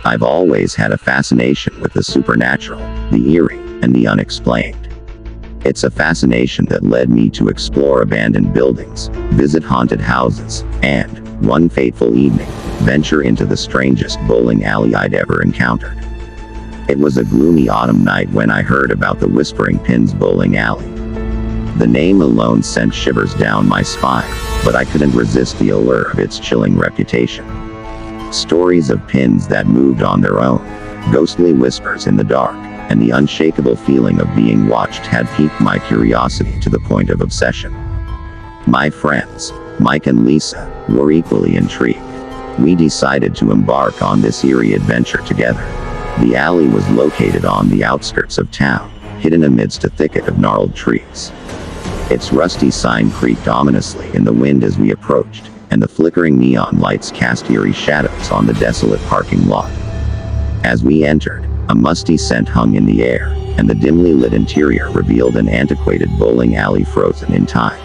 I've always had a fascination with the supernatural, the eerie, and the unexplained. It's a fascination that led me to explore abandoned buildings, visit haunted houses, and, one fateful evening, venture into the strangest bowling alley I'd ever encountered. It was a gloomy autumn night when I heard about the Whispering Pins bowling alley. The name alone sent shivers down my spine, but I couldn't resist the allure of its chilling reputation. Stories of pins that moved on their own, ghostly whispers in the dark, and the unshakable feeling of being watched had piqued my curiosity to the point of obsession. My friends, Mike and Lisa, were equally intrigued. We decided to embark on this eerie adventure together. The alley was located on the outskirts of town, hidden amidst a thicket of gnarled trees. Its rusty sign creaked ominously in the wind as we approached, and the flickering neon lights cast eerie shadows on the desolate parking lot. As we entered, a musty scent hung in the air, and the dimly lit interior revealed an antiquated bowling alley frozen in time.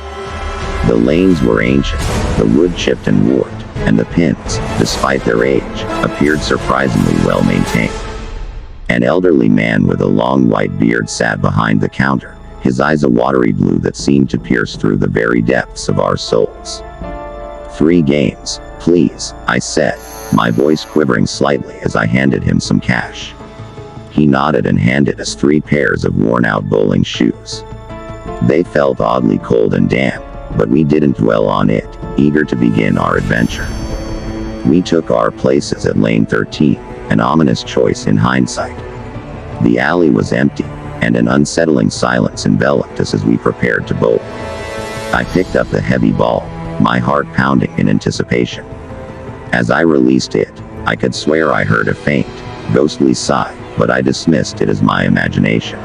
The lanes were ancient, the wood chipped and warped, and the pins, despite their age, appeared surprisingly well maintained. An elderly man with a long white beard sat behind the counter, his eyes a watery blue that seemed to pierce through the very depths of our souls. 3 games, please, I said, my voice quivering slightly as I handed him some cash. He nodded and handed us 3 pairs of worn-out bowling shoes. They felt oddly cold and damp, but we didn't dwell on it, eager to begin our adventure. We took our places at lane 13, an ominous choice in hindsight. The alley was empty, and an unsettling silence enveloped us as we prepared to bowl. I picked up the heavy ball, my heart pounding in anticipation. As I released it, I could swear I heard a faint, ghostly sigh, but I dismissed it as my imagination.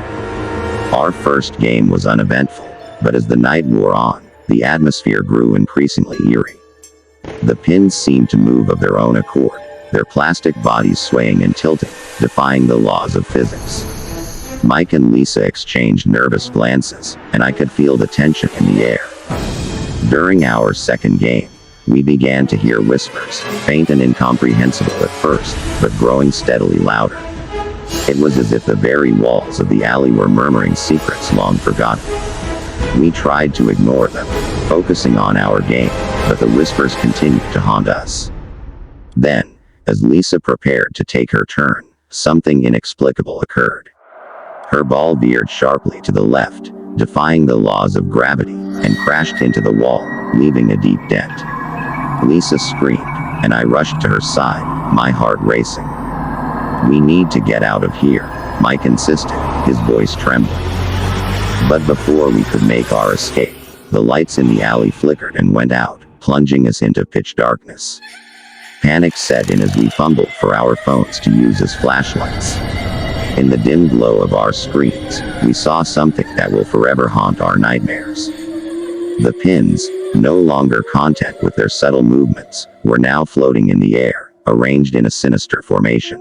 Our first game was uneventful, but as the night wore on, the atmosphere grew increasingly eerie. The pins seemed to move of their own accord, their plastic bodies swaying and tilting, defying the laws of physics. Mike and Lisa exchanged nervous glances, and I could feel the tension in the air. During our second game, we began to hear whispers, faint and incomprehensible at first, but growing steadily louder. It was as if the very walls of the alley were murmuring secrets long forgotten. We tried to ignore them, focusing on our game, but the whispers continued to haunt us. Then, as Lisa prepared to take her turn, something inexplicable occurred. Her ball veered sharply to the left, defying the laws of gravity, and crashed into the wall, leaving a deep dent. Lisa screamed, and I rushed to her side, my heart racing. "We need to get out of here," Mike insisted, his voice trembling. But before we could make our escape, the lights in the alley flickered and went out, plunging us into pitch darkness. Panic set in as we fumbled for our phones to use as flashlights. In the dim glow of our screens, we saw something that will forever haunt our nightmares. The pins, no longer content with their subtle movements, were now floating in the air, arranged in a sinister formation.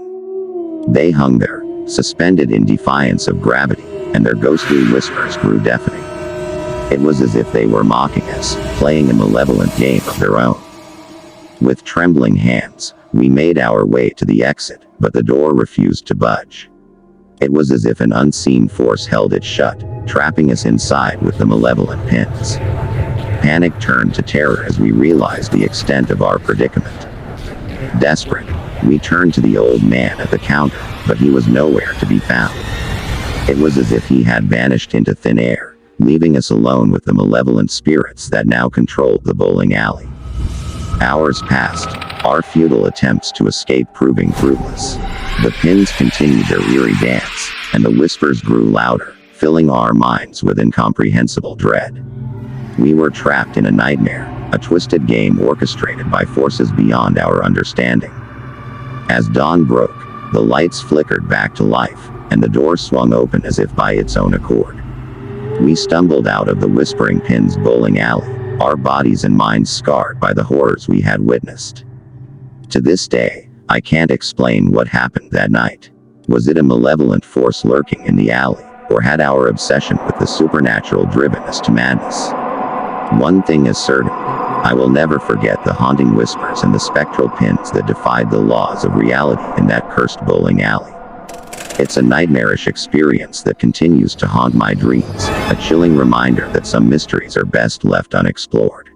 They hung there, suspended in defiance of gravity, and their ghostly whispers grew deafening. It was as if they were mocking us, playing a malevolent game of their own. With trembling hands, we made our way to the exit, but the door refused to budge. It was as if an unseen force held it shut, trapping us inside with the malevolent pins. Panic turned to terror as we realized the extent of our predicament. Desperate, we turned to the old man at the counter, but he was nowhere to be found. It was as if he had vanished into thin air, leaving us alone with the malevolent spirits that now controlled the bowling alley. Hours passed, our futile attempts to escape proving fruitless. The pins continued their eerie dance, and the whispers grew louder, filling our minds with incomprehensible dread. We were trapped in a nightmare, a twisted game orchestrated by forces beyond our understanding. As dawn broke, the lights flickered back to life, and the door swung open as if by its own accord. We stumbled out of the Whispering Pins bowling alley, our bodies and minds scarred by the horrors we had witnessed. To this day, I can't explain what happened that night. Was it a malevolent force lurking in the alley, or had our obsession with the supernatural driven us to madness? One thing is certain, I will never forget the haunting whispers and the spectral pins that defied the laws of reality in that cursed bowling alley. It's a nightmarish experience that continues to haunt my dreams, a chilling reminder that some mysteries are best left unexplored.